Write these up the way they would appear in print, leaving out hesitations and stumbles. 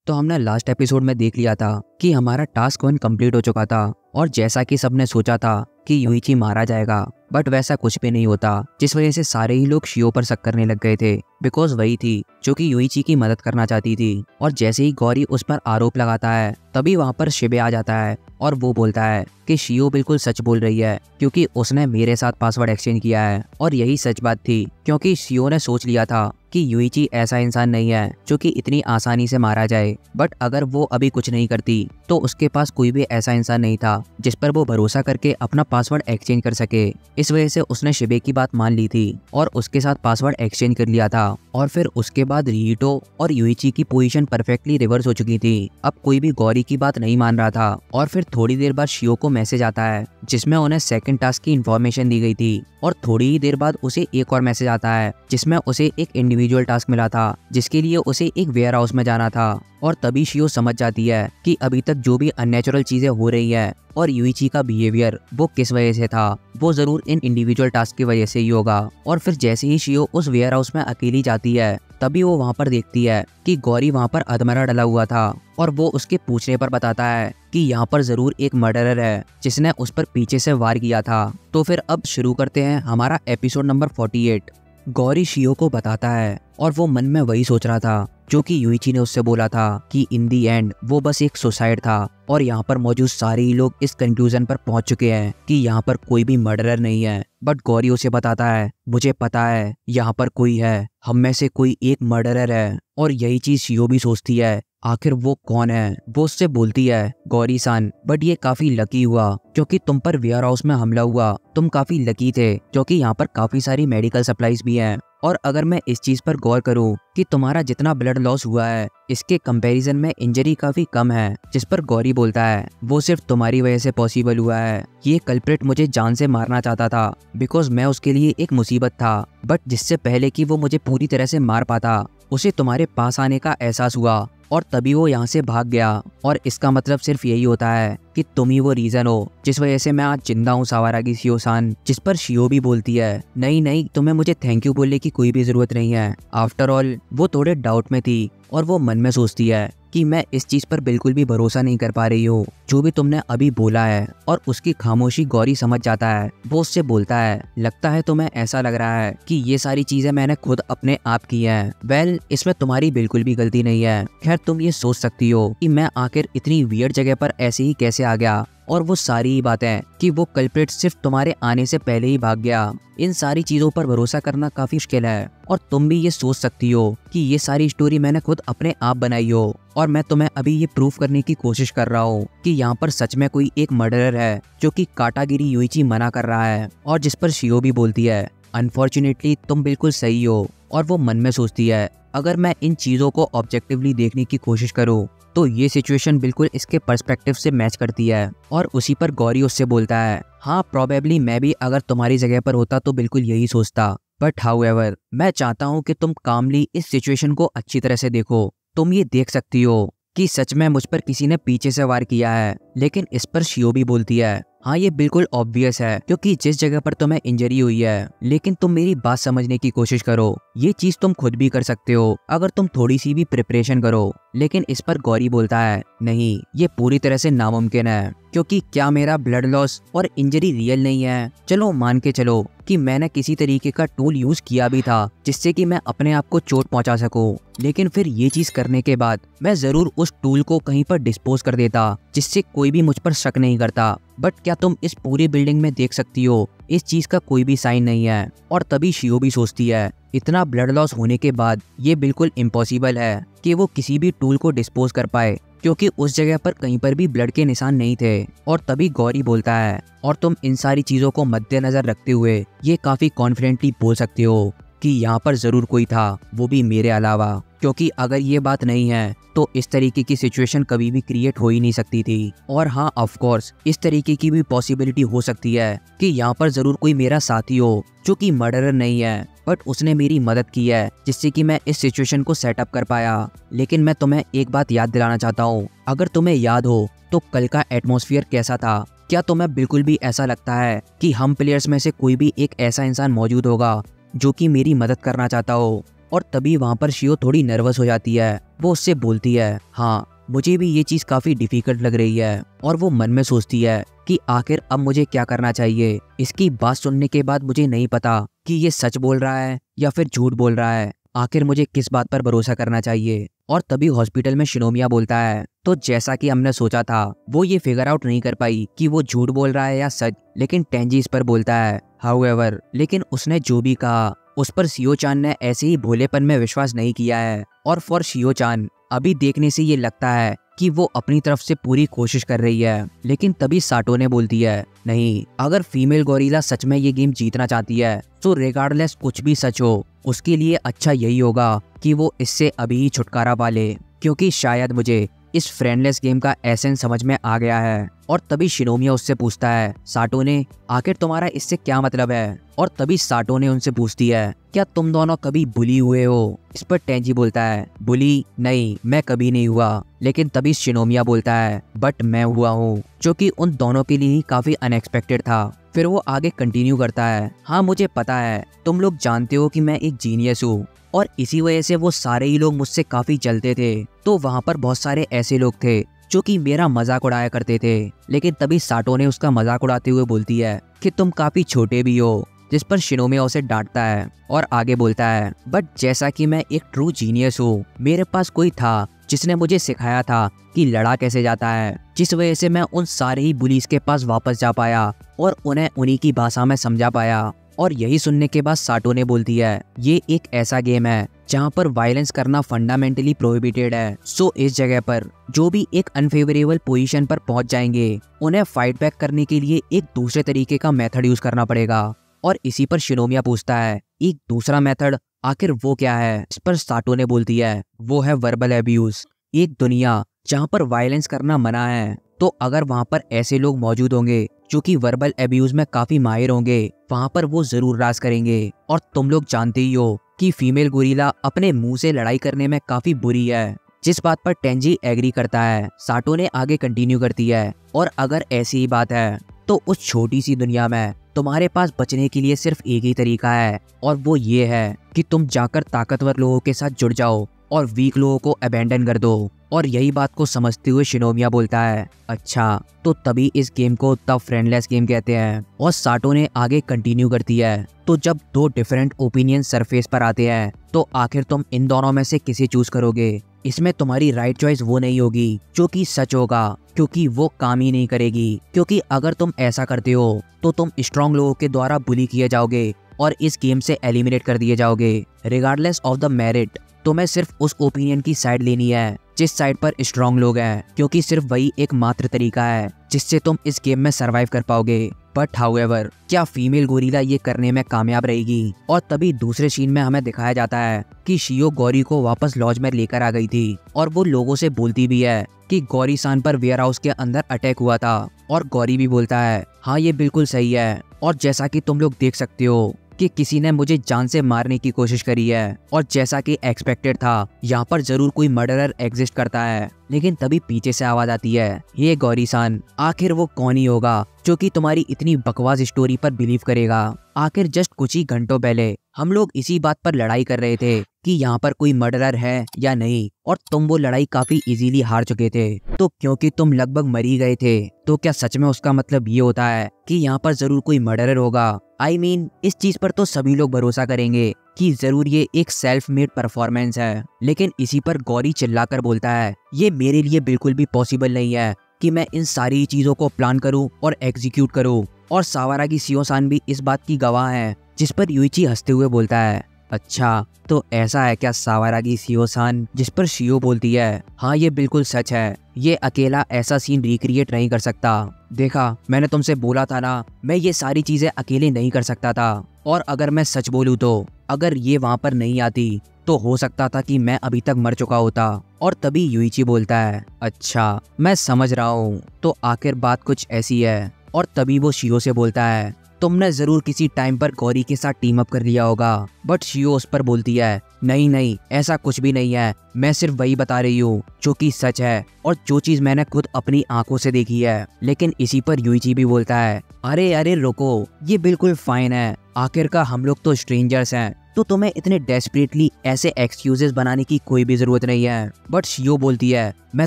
तो हमने last episode में देख लिया था कि हमारा टास्क 1 कंप्लीट हो चुका था और जैसा कि सबने सोचा था कि यूइची मारा जाएगा, बट वैसा कुछ भी नहीं होता, जिस वजह से सारे ही लोग शियो पर शक करने लग गए थे। बिकॉज वही थी जो कि यूइची की मदद करना चाहती थी। और जैसे ही गौरी उस पर आरोप लगाता है तभी वहाँ पर शिबे आ जाता है और वो बोलता है कि शियो बिल्कुल सच बोल रही है क्योंकि उसने मेरे साथ पासवर्ड एक्सचेंज किया है। और यही सच बात थी क्योंकि शियो ने सोच लिया था कि यूइची ऐसा इंसान नहीं है जो कि इतनी आसानी से मारा जाए। बट अगर वो अभी कुछ नहीं करती तो उसके पास कोई भी ऐसा इंसान नहीं था जिस पर वो भरोसा करके अपना पासवर्ड एक्सचेंज कर सके। इस वजह से उसने शिबे की बात मान ली थी और उसके साथ पासवर्ड एक्सचेंज कर लिया था। और फिर उसके बाद रिहिटो और यूइची की पोजीशन परफेक्टली रिवर्स हो चुकी थी। अब कोई भी गौरी की बात नहीं मान रहा था। और फिर थोड़ी देर बाद शियो को मैसेज आता है जिसमें उन्हें सेकंड टास्क की इन्फॉर्मेशन दी गई थी। और थोड़ी ही देर बाद उसे एक और मैसेज आता है जिसमें उसे एक इंडिविजुअल टास्क मिला था जिसके लिए उसे एक वेयर हाउस में जाना था। और तभी शियो समझ जाती है कि अभी तक जो भी अननेचुरल चीजें हो रही है और यूइची का बिहेवियर वो किस वजह से था, वो जरूर इन इंडिविजुअल टास्क की वजह से ही होगा। और फिर जैसे ही शियो उस वेयर हाउस में अकेली जाती है तभी वो वहाँ पर देखती है कि गौरी वहाँ पर अधमरा डला हुआ था। और वो उसके पूछने पर बताता है कि यहाँ पर जरूर एक मर्डरर है जिसने उस पर पीछे से वार किया था। तो फिर अब शुरू करते हैं हमारा एपिसोड नंबर 48। गौरी शियो को बताता है और वो मन में वही सोच रहा था जो कि यूइची ने उससे बोला था कि इन दी एंड वो बस एक सुसाइड था। और यहाँ पर मौजूद सारे ही लोग इस कंक्लूजन पर पहुंच चुके हैं कि यहाँ पर कोई भी मर्डरर नहीं है। बट गौरी उसे बताता है मुझे पता है यहाँ पर कोई है, हम में से कोई एक मर्डरर है। और यही चीज शियो भी सोचती है आखिर वो कौन है। वो उससे बोलती है गौरी सान, बट ये काफी लकी हुआ क्योंकि तुम पर वेयर हाउस में हमला हुआ। तुम काफी लकी थे क्योंकि यहाँ पर काफी सारी मेडिकल सप्लाईज भी हैं। और अगर मैं इस चीज पर गौर करूं कि तुम्हारा जितना ब्लड लॉस हुआ है इसके कंपैरिजन में इंजरी काफी कम है, जिस पर गौरी बोलता है वो सिर्फ तुम्हारी वजह से पॉसिबल हुआ है। ये कल्प्रिट मुझे जान से मारना चाहता था बिकॉज मैं उसके लिए एक मुसीबत था, बट जिससे पहले कि वो मुझे पूरी तरह से मार पाता उसे तुम्हारे पास आने का एहसास हुआ और तभी वो यहाँ से भाग गया। और इसका मतलब सिर्फ यही होता है कि तुम ही वो रीजन हो जिस वजह से मैं आज जिंदा हूँ सावारागी शियो-सान। जिस पर शियो भी बोलती है नहीं नहीं, तुम्हें मुझे थैंक यू बोलने की कोई भी जरूरत नहीं है। आफ्टर ऑल वो थोड़े डाउट में थी और वो मन में सोचती है कि मैं इस चीज पर बिल्कुल भी भरोसा नहीं कर पा रही हूँ जो भी तुमने अभी बोला है। और उसकी खामोशी गौरी समझ जाता है। वो उससे बोलता है लगता है तुम्हें ऐसा लग रहा है कि ये सारी चीजें मैंने खुद अपने आप की हैं। वेल, इसमें तुम्हारी बिल्कुल भी गलती नहीं है। खैर, तुम ये सोच सकती हो कि मैं आखिर इतनी वियर्ड जगह पर ऐसे ही कैसे आ गया, और वो सारी ही बातें कि वो कल्प्रिट सिर्फ तुम्हारे आने से पहले ही भाग गया। इन सारी चीजों पर भरोसा करना काफी मुश्किल है। और तुम भी ये सोच सकती हो कि ये सारी स्टोरी मैंने खुद अपने आप बनाई हो और मैं तुम्हें अभी ये प्रूफ करने की कोशिश कर रहा हूँ कि यहाँ पर सच में कोई एक मर्डरर है जो कि काटागिरी यूइची मना कर रहा है। और जिस पर शियो भी बोलती है अनफॉर्चुनेटली तुम बिल्कुल सही हो। और वो मन में सोचती है अगर मैं इन चीजों को ऑब्जेक्टिवली देखने की कोशिश करूँ तो ये सिचुएशन बिल्कुल इसके पर्सपेक्टिव से मैच करती है। और उसी पर गौरी उससे बोलता है हाँ, प्रोबेबली मैं भी अगर तुम्हारी जगह पर होता तो बिल्कुल यही सोचता। बट हाउएवर, मैं चाहता हूँ कि तुम कामली इस सिचुएशन को अच्छी तरह से देखो। तुम ये देख सकती हो कि सच में मुझ पर किसी ने पीछे से वार किया है। लेकिन इस पर शियो भी बोलती है हाँ, ये बिल्कुल ऑब्वियस है क्योंकि जिस जगह पर तुम्हें इंजरी हुई है। लेकिन तुम मेरी बात समझने की कोशिश करो, ये चीज तुम खुद भी कर सकते हो अगर तुम थोड़ी सी भी प्रिपरेशन करो। लेकिन इस पर गौरी बोलता है नहीं, ये पूरी तरह से नामुमकिन है क्योंकि क्या मेरा ब्लड लॉस और इंजरी रियल नहीं है? चलो मान के चलो कि मैंने किसी तरीके का टूल यूज किया भी था जिससे कि मैं अपने आप को चोट पहुंचा सकूं, लेकिन फिर ये चीज करने के बाद मैं जरूर उस टूल को कहीं पर डिस्पोज कर देता जिससे कोई भी मुझ पर शक नहीं करता। बट क्या तुम इस पूरी बिल्डिंग में देख सकती हो इस चीज का कोई भी साइन नहीं है? और तभी शियो भी सोचती है इतना ब्लड लॉस होने के बाद ये बिल्कुल इम्पॉसिबल है कि वो किसी भी टूल को डिस्पोज कर पाए क्योंकि उस जगह पर कहीं पर भी ब्लड के निशान नहीं थे। और तभी गौरी बोलता है और तुम इन सारी चीजों को मद्देनजर रखते हुए ये काफी कॉन्फिडेंटली बोल सकते हो कि यहाँ पर जरूर कोई था, वो भी मेरे अलावा। क्योंकि अगर ये बात नहीं है तो इस तरीके की सिचुएशन कभी भी क्रिएट हो ही नहीं सकती थी। और हाँ, ऑफ कोर्स इस तरीके की भी पॉसिबिलिटी हो सकती है कि यहाँ पर जरूर कोई मेरा साथी हो जो कि मर्डरर नहीं है, बट उसने मेरी मदद की है जिससे कि मैं इस सिचुएशन को सेटअप कर पाया। लेकिन मैं तुम्हें एक बात याद दिलाना चाहता हूँ, अगर तुम्हें याद हो तो कल का एटमॉस्फेयर कैसा था? क्या तुम्हें बिल्कुल भी ऐसा लगता है कि हम प्लेयर्स में से कोई भी एक ऐसा इंसान मौजूद होगा जो कि मेरी मदद करना चाहता हो? और तभी वहाँ पर शियो थोड़ी नर्वस हो जाती है। वो उससे बोलती है, हाँ मुझे भी ये चीज़ काफ़ी डिफिकल्ट लग रही है। और वो मन में सोचती है कि आखिर अब मुझे क्या करना चाहिए। इसकी बात सुनने के बाद मुझे नहीं पता कि ये सच बोल रहा है या फिर झूठ बोल रहा है। आखिर मुझे किस बात पर भरोसा करना चाहिए। और तभी हॉस्पिटल में शिनोमिया बोलता है, तो जैसा कि हमने सोचा था, वो ये फिगर आउट नहीं कर पाई कि वो झूठ बोल रहा है या सच, लेकिन टेंजी इस पर बोलता है, हाउएवर, लेकिन उसने जो भी कहा उस पर शियो चान ने ऐसे ही भोलेपन में विश्वास नहीं किया है। और फॉर शियो चान अभी देखने से ये लगता है कि वो अपनी तरफ से पूरी कोशिश कर रही है। लेकिन तभी साटो ने बोलती है, नहीं, अगर फीमेल गोरिल्ला सच में ये गेम जीतना चाहती है तो रिगार्डलेस कुछ भी सच हो, उसके लिए अच्छा यही होगा कि वो इससे अभी ही छुटकारा पा ले, क्योंकि शायद मुझे इस फ्रेंडलेस गेम का एसेंस समझ में आ गया है। और तभी शिनोमिया उससे पूछता है, साटो ने, आखिर तुम्हारा इससे क्या मतलब है। और तभी साटो ने उनसे पूछती है, क्या तुम दोनों कभी बुली हुए हो। इस पर टेंजी बोलता है, बुली नहीं, मैं कभी नहीं हुआ। लेकिन तभी शिनोमिया बोलता है, बट मैं हुआ हूँ, जो कि उन दोनों के लिए ही काफी अनएक्सपेक्टेड था। फिर वो आगे कंटिन्यू करता है, हाँ मुझे पता है, तुम लोग जानते हो कि मैं एक जीनियस हूँ और इसी वजह से वो सारे ही लोग मुझसे काफी जलते थे। तो वहाँ पर बहुत सारे ऐसे लोग थे जो कि मेरा मजाक उड़ाया करते थे। लेकिन तभी साटो ने उसका मजाक उड़ाते हुए बोलती है कि तुम काफी छोटे भी हो, जिस पर शिनोमिया उसे डांटता है और आगे बोलता है, बट जैसा कि मैं एक ट्रू जीनियस हूँ, मेरे पास कोई था जिसने मुझे सिखाया था कि लड़ा कैसे जाता है, जिस वजह से मैं उन सारे ही बुलीज के पास वापस जा पाया और उन्हें उन्हीं की भाषा में समझा पाया। और यही सुनने के बाद साटो ने बोलती है, ये एक ऐसा गेम है जहाँ पर वायलेंस करना फंडामेंटली प्रोहिबिटेड है। सो इस जगह पर जो भी एक अनफेवरेबल पोजीशन पर पहुंच जाएंगे, उन्हें फाइट बैक करने के लिए एक दूसरे तरीके का मेथड यूज करना पड़ेगा। और इसी पर शिनोमिया पूछता है, एक दूसरा मेथड, आखिर वो क्या है। इस पर साटो ने बोलती है, वो है वर्बल एब्यूज। एक दुनिया जहाँ पर वायलेंस करना मना है, तो अगर वहाँ पर ऐसे लोग मौजूद होंगे जो कि वर्बल एब्यूज में काफी माहिर होंगे, वहाँ पर वो जरूर राज करेंगे। और तुम लोग जानते ही हो कि फीमेल गोरिल्ला अपने मुंह से लड़ाई करने में काफी बुरी है, जिस बात पर टेंजी एग्री करता है। साटो ने आगे कंटिन्यू करती है, और अगर ऐसी ही बात है तो उस छोटी सी दुनिया में तुम्हारे पास बचने के लिए सिर्फ एक ही तरीका है, और वो ये है कि तुम जाकर ताकतवर लोगों के साथ जुड़ जाओ और वीक लोगों को अबेंडन कर दो। और यही बात को समझते हुए शिनोमिया बोलता है, अच्छा, तो तभी इस गेम को द फ्रेंडलेस गेम कहते हैं। और साटो ने आगे कंटिन्यू करती है, तो जब दो डिफरेंट ओपिनियन सरफेस पर आते हैं, तो आखिर तुम इन दोनों में से किसे चूज करोगे। इसमें तुम्हारी राइट चॉइस वो नहीं होगी जो कि सच होगा, क्योंकि वो काम ही नहीं करेगी। क्योंकि अगर तुम ऐसा करते हो तो तुम स्ट्रॉन्ग लोगों के द्वारा बुली किए जाओगे और इस गेम से एलिमिनेट कर दिए जाओगे। रिगार्डलेस ऑफ द मेरिट, तुम्हें सिर्फ उस ओपिनियन की साइड लेनी है जिस साइड पर स्ट्रॉन्ग लोग हैं, क्योंकि सिर्फ वही एकमात्र तरीका है जिससे तुम इस गेम में सरवाइव कर पाओगे। बट हाउएवर, क्या फीमेल गोरिल्ला ये करने में कामयाब रहेगी। और तभी दूसरे सीन में हमें दिखाया जाता है कि शियो गौरी को वापस लॉज में लेकर आ गई थी, और वो लोगों से बोलती भी है कि गौरी सान पर वेयर हाउस के अंदर अटैक हुआ था। और गौरी भी बोलता है, हाँ ये बिल्कुल सही है, और जैसा कि तुम लोग देख सकते हो कि किसी ने मुझे जान से मारने की कोशिश करी है। और जैसा कि एक्सपेक्टेड था, यहाँ पर जरूर कोई मर्डरर एग्जिस्ट करता है। लेकिन तभी पीछे से आवाज आती है, ये गौरी सान, आखिर वो कौन ही होगा जो कि तुम्हारी इतनी बकवास स्टोरी पर बिलीव करेगा। आखिर जस्ट कुछ ही घंटों पहले हम लोग इसी बात पर लड़ाई कर रहे थे कि यहाँ पर कोई मर्डरर है या नहीं, और तुम वो लड़ाई काफी इजीली हार चुके थे। तो क्योंकि तुम लगभग मर ही गए थे, तो क्या सच में उसका मतलब ये होता है कि यहाँ पर जरूर कोई मर्डरर होगा। I mean, इस चीज पर तो सभी लोग भरोसा करेंगे कि जरूर ये एक सेल्फ मेड परफॉर्मेंस है। लेकिन इसी पर गौरी चिल्लाकर बोलता है, ये मेरे लिए बिल्कुल भी पॉसिबल नहीं है कि मैं इन सारी चीजों को प्लान करूं और एग्जीक्यूट करूं। और सावारागी शियो-सान भी इस बात की गवाह है। जिस पर युइची हंसते हुए बोलता है, अच्छा, तो ऐसा है क्या सावारागी शियो-सान। जिस पर शियो बोलती है, हाँ ये बिल्कुल सच है, ये अकेला ऐसा सीन रिक्रिएट नहीं कर सकता। देखा, मैंने तुमसे बोला था ना, मैं ये सारी चीजें अकेले नहीं कर सकता था। और अगर मैं सच बोलूँ तो अगर ये वहाँ पर नहीं आती तो हो सकता था कि मैं अभी तक मर चुका होता। और तभी युइची बोलता है, अच्छा मैं समझ रहा हूँ, तो आखिर बात कुछ ऐसी है। और तभी वो शियो से बोलता है, तुमने जरूर किसी टाइम पर गौरी के साथ टीम अप कर लिया होगा। बट शियो उस पर बोलती है, नहीं नहीं, ऐसा कुछ भी नहीं है, मैं सिर्फ वही बता रही हूँ जो कि सच है और जो चीज मैंने खुद अपनी आंखों से देखी है। लेकिन इसी पर युइची भी बोलता है, अरे अरे रुको, ये बिल्कुल फाइन है, आखिरकार हम लोग तो स्ट्रेंजर्स हैं, तो तुम्हें इतने डेस्परेटली ऐसे एक्सक्यूजेस बनाने की कोई भी जरूरत नहीं है। बट शियो बोलती है मैं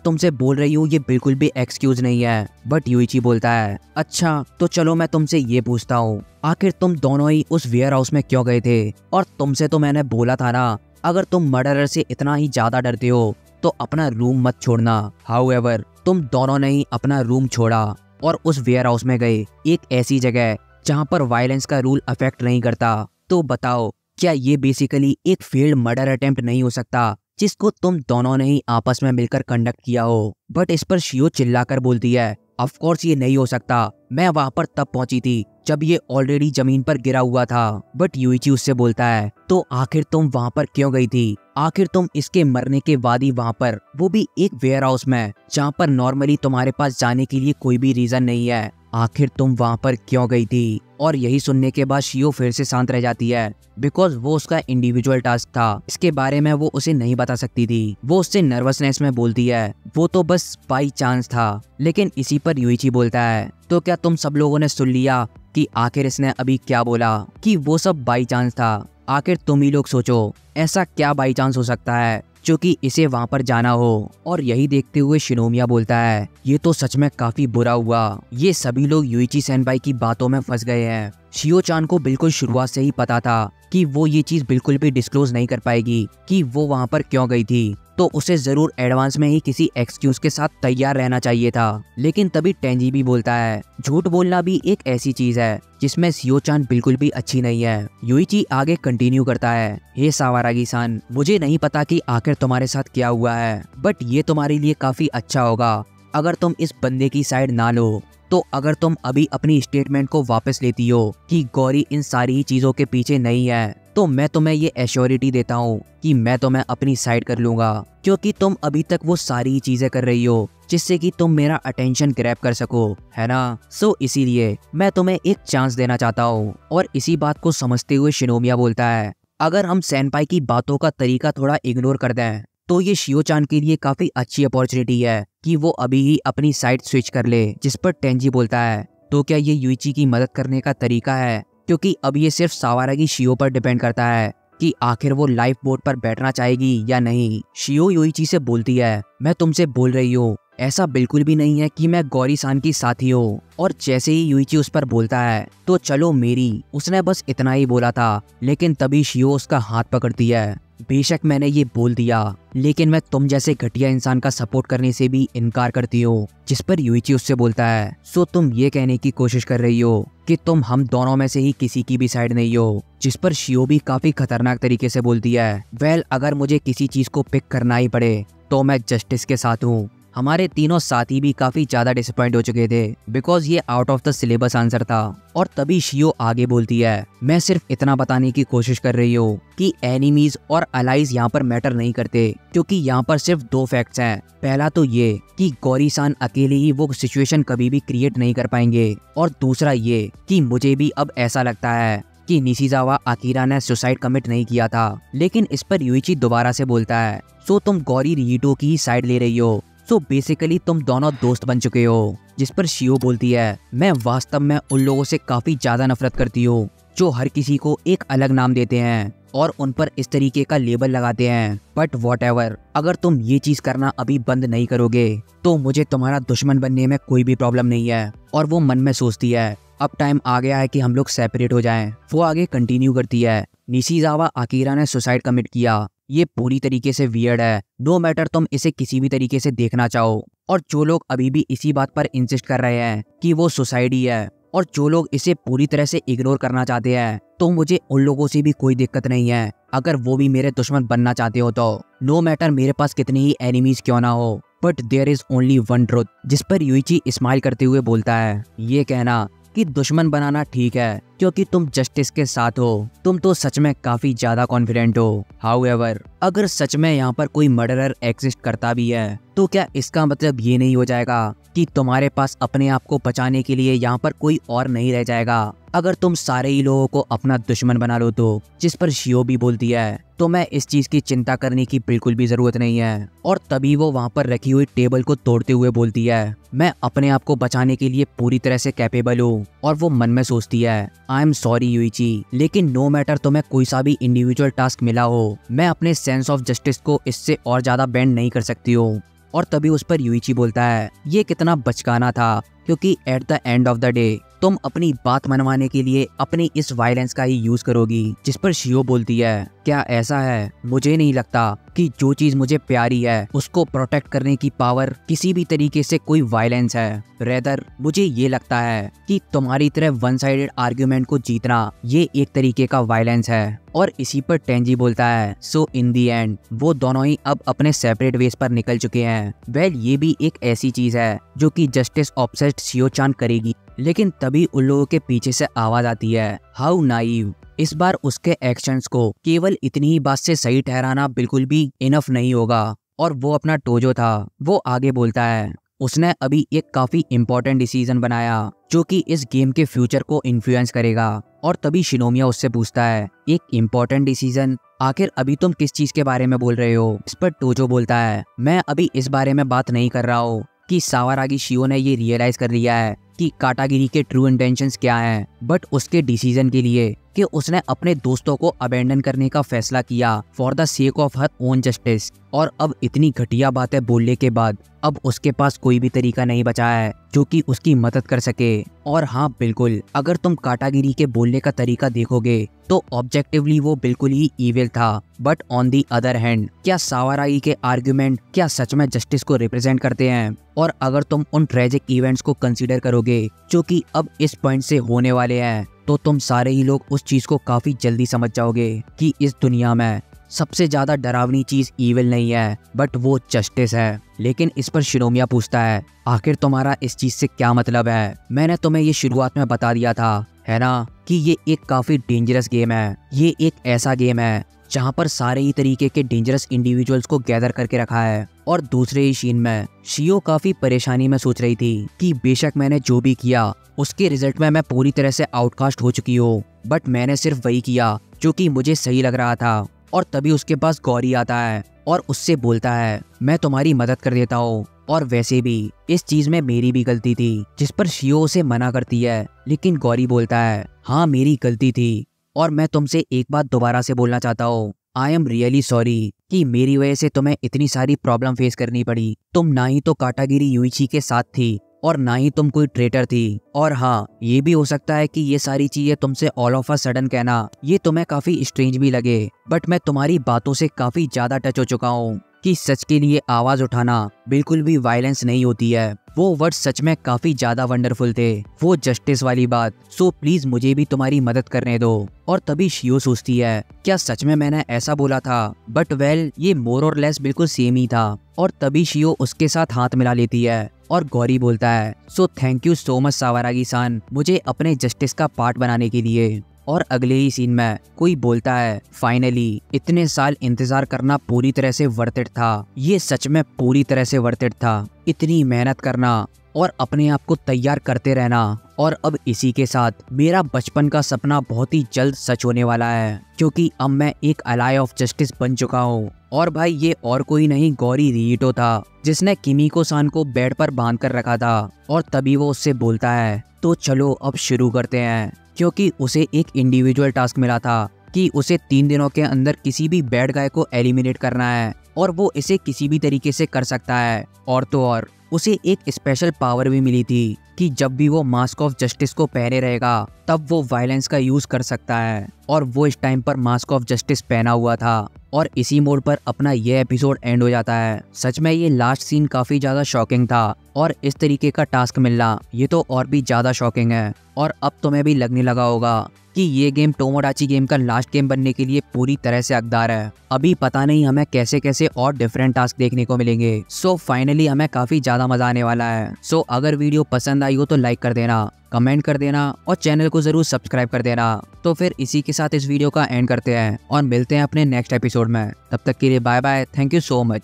तुमसे बोल रही हूँ ये बिल्कुल भी एक्सक्यूज नहीं है। बट यूइची बोलता है अच्छा तो चलो मैं तुमसे ये पूछता हूँ आखिर तुम दोनों ही उस वेयर हाउस में क्यों गए थे? और तुमसे तो मैंने बोला था ना अगर तुम मर्डरर से इतना ही ज्यादा डरते हो तो अपना रूम मत छोड़ना। हाउएवर तुम दोनों ने ही अपना रूम छोड़ा और उस वेयर हाउस में गए, एक ऐसी जगह जहां पर वायलेंस का रूल अफेक्ट नहीं करता। तो बताओ क्या ये बेसिकली एक फेल्ड मर्डर अटेम्प्ट नहीं हो सकता जिसको तुम दोनों ने ही आपस में मिलकर कंडक्ट किया हो? बट इस पर शियो चिल्लाकर बोलती है ऑफ कोर्स ये नहीं हो सकता, मैं वहां पर तब पहुंची थी जब ये ऑलरेडी जमीन पर गिरा हुआ था। बट यूइची उससे बोलता है तो आखिर तुम वहां पर क्यों गई थी? आखिर तुम इसके मरने के बाद ही वहां पर, वो भी एक वेयर हाउस में जहां पर नॉर्मली तुम्हारे पास जाने के लिए कोई भी रीजन नहीं है, आखिर तुम वहां पर क्यों गई थी? और यही सुनने के बाद शियो फिर से शांत रह जाती है बिकॉज वो उसका इंडिविजुअल टास्क था, इसके बारे में वो उसे नहीं बता सकती थी। वो उससे नर्वसनेस में बोलती है वो तो बस बाई चांस था। लेकिन इसी पर यूइची बोलता है तो क्या तुम सब लोगों ने सुन लिया कि आखिर इसने अभी क्या बोला कि वो सब बाई चांस था? आखिर तुम ही लोग सोचो ऐसा क्या बाई चांस हो सकता है जो कि इसे वहां पर जाना हो? और यही देखते हुए शिनोमिया बोलता है ये तो सच में काफी बुरा हुआ, ये सभी लोग यूइची सेनबाई की बातों में फंस गए हैं। शियो चान को बिल्कुल शुरुआत से ही पता था कि वो ये चीज बिल्कुल भी डिस्क्लोज नहीं कर पाएगी कि वो वहां पर क्यों गई थी, तो उसे जरूर एडवांस में ही किसी एक्सक्यूज के साथ तैयार रहना चाहिए था। लेकिन तभी टेंजी भी बोलता है झूठ बोलना भी एक ऐसी चीज है जिसमें शियो चान बिल्कुल भी अच्छी नहीं है। यूइची आगे कंटिन्यू करता है हे सावारागी-सान, मुझे नहीं पता कि आखिर तुम्हारे साथ क्या हुआ है, बट ये तुम्हारे लिए काफी अच्छा होगा अगर तुम इस बंदे की साइड ना लो। तो अगर तुम अभी अपनी स्टेटमेंट को वापस लेती हो कि गौरी इन सारी चीजों के पीछे नहीं है, तो मैं तुम्हें ये एश्योरिटी देता हूँ कि मैं तुम्हें अपनी साइड कर लूंगा, क्योंकि तुम अभी तक वो सारी चीजें कर रही हो जिससे कि तुम मेरा अटेंशन ग्रैब कर सको, है ना? सो इसीलिए मैं तुम्हें एक चांस देना चाहता हूँ। और इसी बात को समझते हुए शिनोमिया बोलता है अगर हम सेनपाई की बातों का तरीका थोड़ा इग्नोर कर दें तो ये शियो चान के लिए काफी अच्छी अपॉर्चुनिटी है कि वो अभी ही अपनी साइड स्विच कर ले। जिस पर टेंजी बोलता है तो क्या ये यूइची की मदद करने का तरीका है? क्योंकि अब ये सिर्फ सावारागी शियो पर डिपेंड करता है कि आखिर वो लाइफ बोट पर बैठना चाहेगी या नहीं। शियो यूइची से बोलती है मैं तुमसे बोल रही हूँ ऐसा बिल्कुल भी नहीं है कि मैं गौरी सान की साथी हूँ। और जैसे ही यूइची उस पर बोलता है तो चलो मेरी, उसने बस इतना ही बोला था, लेकिन तभी शियो उसका हाथ पकड़ती है बेशक मैंने ये बोल दिया लेकिन मैं तुम जैसे घटिया इंसान का सपोर्ट करने से भी इनकार करती हूँ। जिस पर यूइची उससे बोलता है सो तुम ये कहने की कोशिश कर रही हो कि तुम हम दोनों में से ही किसी की भी साइड नहीं हो? जिस पर शियो भी काफी खतरनाक तरीके से बोलती है वेल अगर मुझे किसी चीज को पिक करना ही पड़े तो मैं जस्टिस के साथ हूँ। हमारे तीनों साथी भी काफी ज्यादा डिसअपॉइंट हो चुके थे बिकॉज ये out of the syllabus answer था। और तभी शियो आगे बोलती है मैं सिर्फ इतना बताने की कोशिश कर रही हूँ कि एनिमीज और अलाइज यहाँ पर मैटर नहीं करते, क्योंकि यहाँ पर सिर्फ दो फैक्ट्स हैं। पहला तो ये कि गौरी सान अकेले ही वो सिचुएशन कभी भी क्रिएट नहीं कर पाएंगे, और दूसरा ये कि मुझे भी अब ऐसा लगता है कि निशिजावा अकीरा ने सुसाइड कमिट नहीं किया था। लेकिन इस पर यूइची दोबारा से बोलता है सो तुम गौरी रिहिटो की ही साइड ले रही हो, सो बेसिकली तुम दोनों दोस्त बन चुके हो। जिस पर शियो बोलती है मैं वास्तव में उन लोगों से काफी ज्यादा नफरत करती हूँ जो हर किसी को एक अलग नाम देते हैं और उन पर इस तरीके का लेबल लगाते हैं। बट व्हाटएवर, अगर तुम ये चीज करना अभी बंद नहीं करोगे तो मुझे तुम्हारा दुश्मन बनने में कोई भी प्रॉब्लम नहीं है। और वो मन में सोचती है अब टाइम आ गया है कि हम लोग सेपरेट हो जाएं। वो आगे कंटिन्यू करती है निशिजावा अकीरा ने सुसाइड कमिट किया, ये पूरी तरीके से वियर्ड है, नो मैटर तुम इसे किसी भी तरीके से देखना चाहो। और जो लोग अभी भी इसी बात पर इंसिस्ट कर रहे हैं कि वो सुसाइड ही है, और जो लोग इसे पूरी तरह से इग्नोर करना चाहते हैं, तो मुझे उन लोगों से भी कोई दिक्कत नहीं है अगर वो भी मेरे दुश्मन बनना चाहते हो तो। नो मैटर मेरे पास कितने ही एनिमीज क्यों ना हो, but there is only one truth. जिस पर यूइची स्माइल करते हुए बोलता है ये कहना कि दुश्मन बनाना ठीक है क्योंकि तुम जस्टिस के साथ हो, तुम तो सच में काफी ज्यादा कॉन्फिडेंट हो। हाउएवर, अगर सच में यहाँ पर कोई मर्डरर एग्जिस्ट करता भी है तो क्या इसका मतलब ये नहीं हो जाएगा कि तुम्हारे पास अपने आप को बचाने के लिए यहाँ पर कोई और नहीं रह जाएगा अगर तुम सारे ही लोगों को अपना दुश्मन बना लो तो। जिस पर शियो भी बोलती है तो मैं इस चीज की चिंता करने की बिल्कुल भी जरूरत नहीं है। और तभी वो वहाँ पर रखी हुई टेबल को तोड़ते हुए बोलती है मैं अपने आप को बचाने के लिए पूरी तरह से कैपेबल हूँ। और वो मन में सोचती है आई एम सॉरी यूइची, लेकिन नो मैटर तुम्हें कोई सा भी इंडिविजुअल टास्क मिला हो, मैं अपने सेंस ऑफ जस्टिस को इससे और ज्यादा बेंड नहीं कर सकती हूँ। और तभी उस पर यूइची बोलता है, ये कितना बचकाना था, क्योंकि at the end of the day तुम अपनी बात मनवाने के लिए अपनी इस वायलेंस का ही यूज करोगी। जिस पर शियो बोलती है, क्या ऐसा है? मुझे नहीं लगता कि जो चीज मुझे प्यारी है उसको प्रोटेक्ट करने की पावर किसी भी तरीके से कोई वायलेंस है। रेदर मुझे ये लगता है कि तुम्हारी तरह वन साइडेड आर्ग्यूमेंट को जीतना ये एक तरीके का वायलेंस है। और इसी पर टेंजी बोलता है, सो इन दी एंड वो दोनों ही अब अपने सेपरेट वेज पर निकल चुके हैं। वेल ये भी एक ऐसी चीज है जो कि जस्टिस ऑब्सेस्ड शियो चान करेगी। लेकिन तभी उन लोगों के पीछे से आवाज आती है, हाउ नाइव। इस बार उसके एक्शंस को केवल इतनी ही बात से सही ठहराना बिल्कुल भी इनफ नहीं होगा। और वो अपना टोजो था, वो आगे बोलता है, उसने अभी एक काफी इम्पोर्टेंट डिसीजन बनाया जो कि इस गेम के फ्यूचर को इन्फ्लुएंस करेगा। और तभी शिनोमिया उससे पूछता है, एक इम्पोर्टेंट डिसीजन? आखिर अभी तुम किस चीज के बारे में बोल रहे हो? इस पर टोजो बोलता है, मैं अभी इस बारे में बात नहीं कर रहा हूँ कि सावारागी शियो ने ये रियलाइज कर लिया है कि काटागिरी के ट्रू इंटेंशंस क्या हैं, बट उसके डिसीजन के लिए कि उसने अपने दोस्तों को अबेंडन करने का फैसला किया for the sake of her own justice. और अब इतनी घटिया बातें बोलने के बाद अब उसके पास कोई भी तरीका नहीं बचा है जो कि उसकी मदद कर सके। और हाँ बिल्कुल, अगर तुम काटागिरी के बोलने का तरीका देखोगे तो ऑब्जेक्टिवली वो बिल्कुल ही इविल था। But on the other hand, क्या सावारागी के आर्ग्यूमेंट क्या सच में जस्टिस को रिप्रेजेंट करते हैं? और अगर तुम उन ट्रेजिक इवेंट्स को कंसीडर करोगे जो कि अब इस पॉइंट से होने वाले हैं, तो तुम सारे ही लोग उस चीज को काफी जल्दी समझ जाओगे कि इस दुनिया में सबसे ज्यादा डरावनी चीज इविल नहीं है बट वो जस्टिस है। लेकिन इस पर शिनोमिया पूछता है, आखिर तुम्हारा इस चीज से क्या मतलब है? मैंने तुम्हें ये शुरुआत में बता दिया था, है ना, कि ये एक काफी डेंजरस गेम है। ये एक ऐसा गेम है जहाँ पर सारे ही तरीके के डेंजरस इंडिविजुअल्स को गैदर करके रखा है। और दूसरे ही सीन में शियो काफी परेशानी में सोच रही थी कि बेशक मैंने जो भी किया उसके रिजल्ट में मैं पूरी तरह से आउटकास्ट हो चुकी हूँ, बट मैंने सिर्फ वही किया जो कि मुझे सही लग रहा था। और तभी उसके पास गौरी आता है और उससे बोलता है, मैं तुम्हारी मदद कर देता हूँ, और वैसे भी इस चीज में मेरी भी गलती थी। जिस पर शियो उसे मना करती है, लेकिन गौरी बोलता है, हाँ मेरी गलती थी, और मैं तुमसे एक बात दोबारा से बोलना चाहता हूँ, आई एम रियली सॉरी कि मेरी वजह से तुम्हें इतनी सारी प्रॉब्लम फेस करनी पड़ी। तुम ना ही तो काटागिरी यूइची के साथ थी और ना ही तुम कोई ट्रेटर थी। और हाँ, ये भी हो सकता है कि ये सारी चीजें तुमसे ऑल ऑफ अ सडन कहना ये तुम्हें काफी स्ट्रेंज भी लगे, बट मैं तुम्हारी बातों से काफी ज्यादा टच हो चुका हूँ कि सच के लिए आवाज उठाना बिल्कुल भी वायलेंस नहीं होती है। वो वर्ड सच में काफी ज्यादा वंडरफुल थे, वो जस्टिस वाली बात। सो प्लीज मुझे भी तुम्हारी मदद करने दो। और तभी शियो सोचती है, क्या सच में मैंने ऐसा बोला था? बट वेल ये मोर और लेस बिल्कुल सेम ही था। और तभी शियो उसके साथ हाथ मिला लेती है और गौरी बोलता है, so thank you so much Sawaragi san, मुझे अपने जस्टिस का पार्ट बनाने के लिए। और अगले ही सीन में कोई बोलता है, फाइनली इतने साल इंतजार करना पूरी तरह से वर्थ इट था। ये सच में पूरी तरह से वर्थ इट था, इतनी मेहनत करना और अपने आप को तैयार करते रहना। और अब इसी के साथ मेरा बचपन का सपना बहुत ही जल्द सच होने वाला है, क्योंकि अब मैं एक अलाय ऑफ जस्टिस बन चुका हूँ। और भाई ये और कोई नहीं गौरी रिइटो था, जिसने किमिको सान को बेड पर बांध कर रखा था। और तभी वो उससे बोलता है, तो चलो अब शुरू करते हैं, क्योंकि उसे एक इंडिविजुअल टास्क मिला था कि उसे 3 दिनों के अंदर किसी भी बैड गाय को एलिमिनेट करना है, और वो इसे किसी भी तरीके से कर सकता है। और तो और उसे एक स्पेशल पावर भी मिली थी कि जब भी वो मास्क ऑफ जस्टिस को पहने रहेगा तब वो वायलेंस का यूज कर सकता है। और वो इस टाइम पर मास्क ऑफ जस्टिस पहना हुआ था। और इसी मोड पर अपना ये एपिसोड एंड हो जाता है। सच में ये लास्ट सीन काफी ज्यादा शॉकिंग था, और इस तरीके का टास्क मिलना ये तो और भी ज्यादा शॉकिंग है। और अब तुम्हें भी लगने लगा होगा कि ये गेम टोमोडाची गेम का लास्ट गेम बनने के लिए पूरी तरह से हकदार है। अभी पता नहीं हमें कैसे कैसे और डिफरेंट टास्क देखने को मिलेंगे। सो फाइनली हमें काफी ज्यादा मजा आने वाला है। सो अगर वीडियो पसंद आई हो तो लाइक कर देना, कमेंट कर देना और चैनल को जरूर सब्सक्राइब कर देना। तो फिर इसी के साथ इस वीडियो का एंड करते हैं और मिलते हैं अपने नेक्स्ट एपिसोड में। तब तक के लिए bye bye, thank you so much.